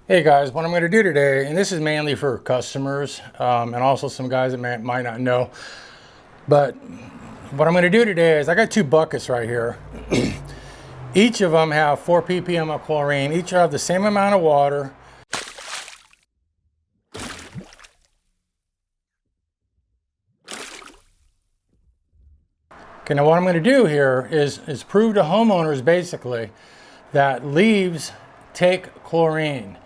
Hey guys, what I'm going to do today, and this is mainly for customers and also some guys that might not know, but what I'm going to do today is I got two buckets right here. Each of them have 4 ppm of chlorine. Each have the same amount of water. Okay, now what I'm going to do here is prove to homeowners basically that leaves take chlorine.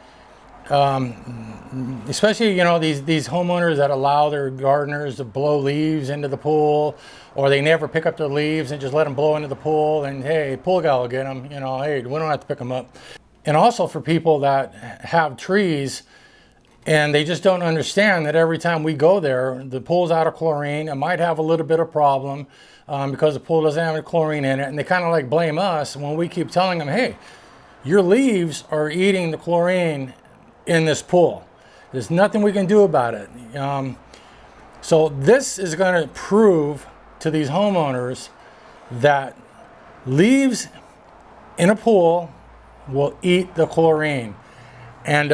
Especially, you know, these homeowners that allow their gardeners to blow leaves into the pool, or they never pick up their leaves and just let them blow into the pool, and hey, pool guy will get them, you know, hey, we don't have to pick them up. And also for people that have trees and they just don't understand that every time we go there, the pool's out of chlorine. It might have a little bit of problem because the pool doesn't have any chlorine in it, and they kind of like blame us when we keep telling them, hey, your leaves are eating the chlorine in this pool. There's nothing we can do about it. So this is going to prove to these homeowners that leaves in a pool will eat the chlorine. And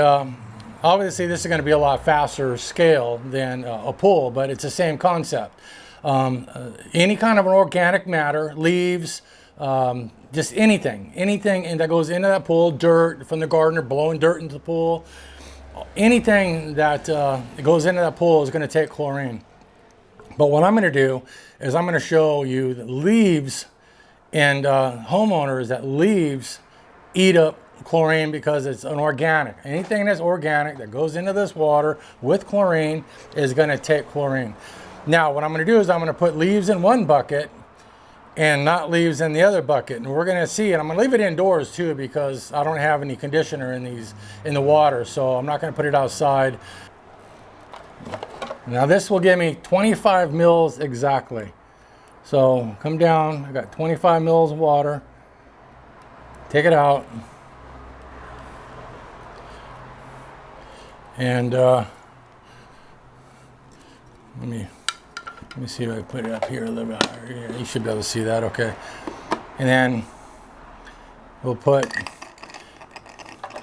obviously this is going to be a lot faster scale than a pool, but it's the same concept. Any kind of an organic matter, leaves, just anything that goes into that pool, dirt from the gardener blowing dirt into the pool, anything that goes into that pool is going to take chlorine. But what I'm going to do is I'm going to show you that leaves and homeowners that leaves eat up chlorine because it's an organic. Anything that's organic that goes into this water with chlorine is going to take chlorine. Now what I'm going to do is I'm going to put leaves in one bucket and not leaves in the other bucket, and we're going to see. And I'm going to leave it indoors too because I don't have any conditioner in the water, so I'm not going to put it outside. Now this will give me 25 mils exactly. So come down, I got 25 mils of water. Take it out, and let me see if I put it up here a little bit higher. Yeah, you should be able to see that, okay. And then we'll put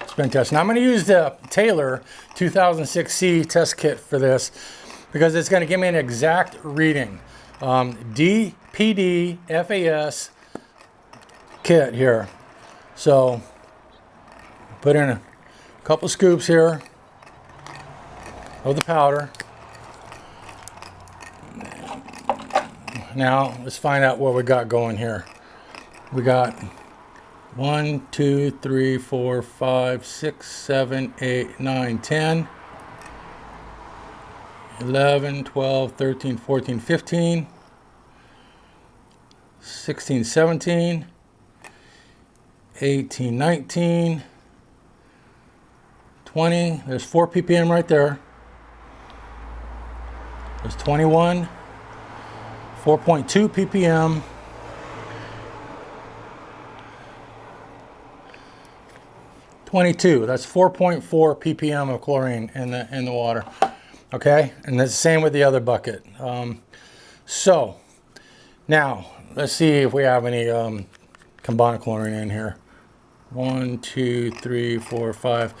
spin test. Now I'm going to use the Taylor 2006C test kit for this because it's going to give me an exact reading. DPD FAS kit here. So put in a couple scoops here of the powder. Now let's find out what we got going here. We got 1, 2, 3, 4, 5, 6, 7, 8, 9, 10, 11, 12, 13, 14, 15, 16, 17, 18, 19, 20. There's 4 ppm right there. There's 21. 4.2 ppm, 22. That's 4.4 ppm of chlorine in the water. Okay, and it's the same with the other bucket. So now let's see if we have any combined chlorine in here. 1, 2, 3, 4, 5.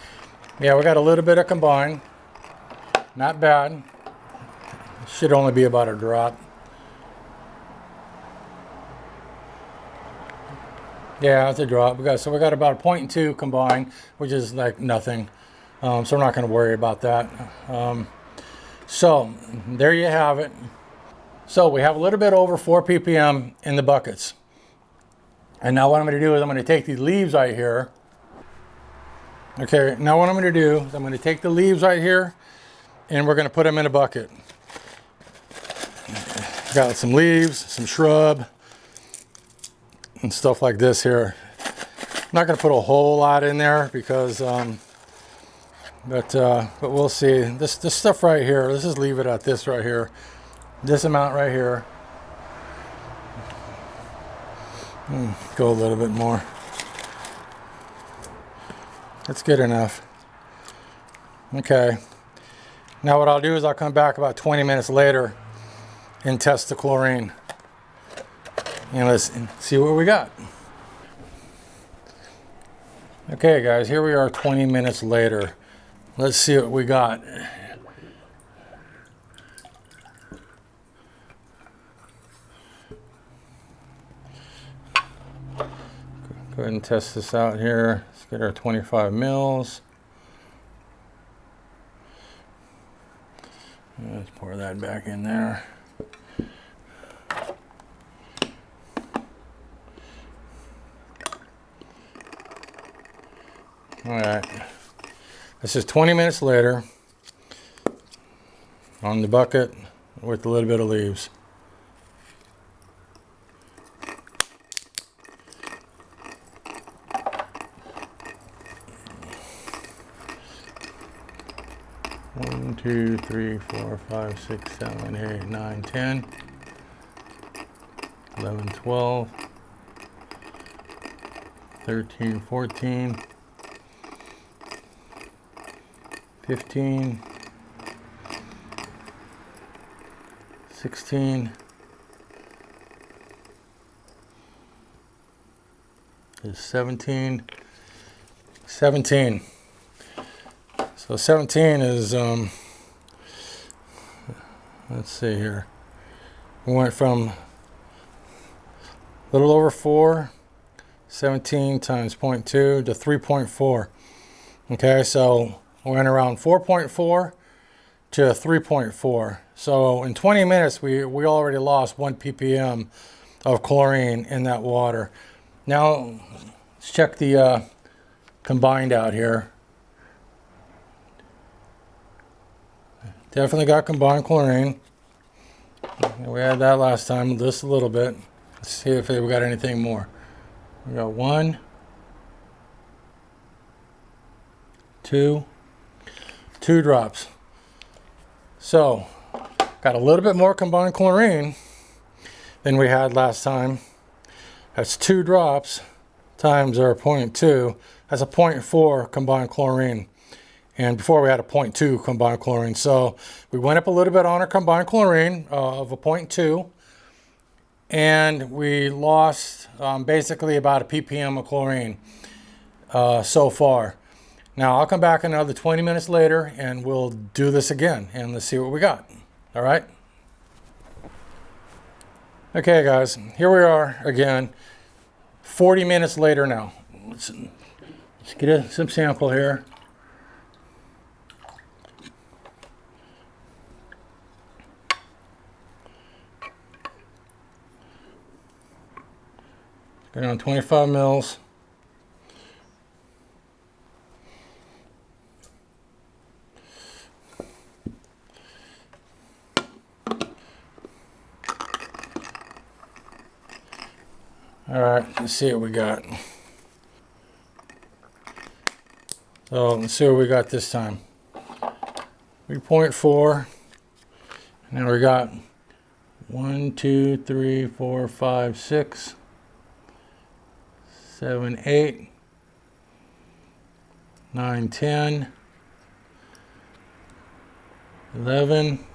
Yeah, we got a little bit of combined. Not bad. Should only be about a drop. Yeah, it's a drop. We got about a 0.2 combined, which is like nothing. So we're not going to worry about that. So there you have it. So we have a little bit over 4 ppm in the buckets. And now what I'm going to do is I'm going to take these leaves right here. Okay, now what I'm going to do is I'm going to take the leaves right here and we're going to put them in a bucket. Got some leaves, some shrub, and stuff like this here. I'm not going to put a whole lot in there because, but we'll see. This stuff right here, let's just leave it at this right here. This amount right here. Go a little bit more. That's good enough. Okay. Now what I'll do is I'll come back about 20 minutes later and test the chlorine. And let's see what we got. Okay guys, here we are 20 minutes later. Let's see what we got. Go ahead and test this out here. Let's get our 25 mils. Let's pour that back in there. All right, this is 20 minutes later on the bucket with a little bit of leaves. One, 2, 3, 4, 5, 6, 7, 8, 9, 10, 11, 12, 13, 14, 15, 16, is 17, 17. So 17 is, let's see here. We went from a little over 4, 17 times 0.2 to 3.4. Okay, so we went around 4.4 to 3.4. So in 20 minutes, we already lost 1 ppm of chlorine in that water. Now, let's check the combined out here. Definitely got combined chlorine. We had that last time, just a little bit. Let's see if we got anything more. We got 1, 2 drops. So, got a little bit more combined chlorine than we had last time. That's 2 drops times our 0.2. That's a 0.4 combined chlorine. And before we had a 0.2 combined chlorine. So we went up a little bit on our combined chlorine of a 0.2. And we lost basically about a ppm of chlorine so far. Now I'll come back another 20 minutes later and we'll do this again and let's see what we got. All right. Okay guys, here we are again, 40 minutes later now. Let's get some sample here. Get on 25 mils. All right, let's see what we got. So let's see what we got this time. 3.4. Now we got 1, 2, 3, 4, 5, 6, 7, 8, 9, 10, 11,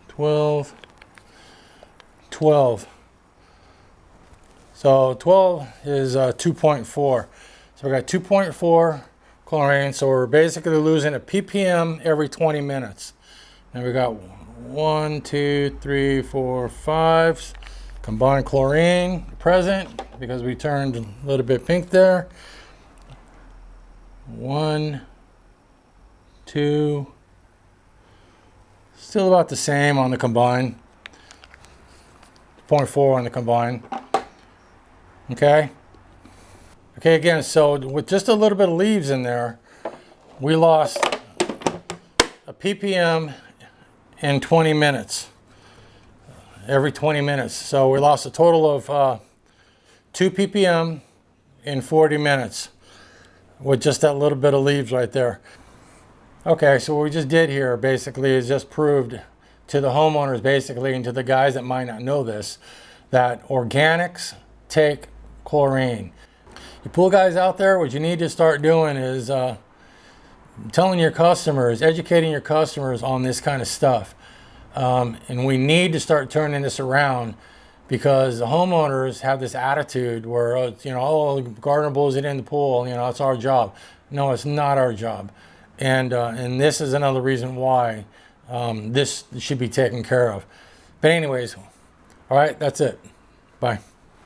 12, 12. So 12 is 2.4. So we got 2.4 chlorine. So we're basically losing a ppm every 20 minutes. And we got 1, 2, 3, 4, 5 combined chlorine present because we turned a little bit pink there. 1, 2, still about the same on the combined. 0.4 on the combined. Okay. Okay, again, so with just a little bit of leaves in there, we lost a ppm in 20 minutes. Every 20 minutes. So we lost a total of 2 ppm in 40 minutes with just that little bit of leaves right there. Okay, so what we just did here basically is just proved to the homeowners basically and to the guys that might not know this that organics take chlorine. You pool guys out there, what you need to start doing is telling your customers, educating your customers on this kind of stuff. And we need to start turning this around because the homeowners have this attitude where, you know, oh, the gardener blows it in the pool, you know, it's our job. No, it's not our job. And this is another reason why this should be taken care of. But anyways, all right, that's it. Bye.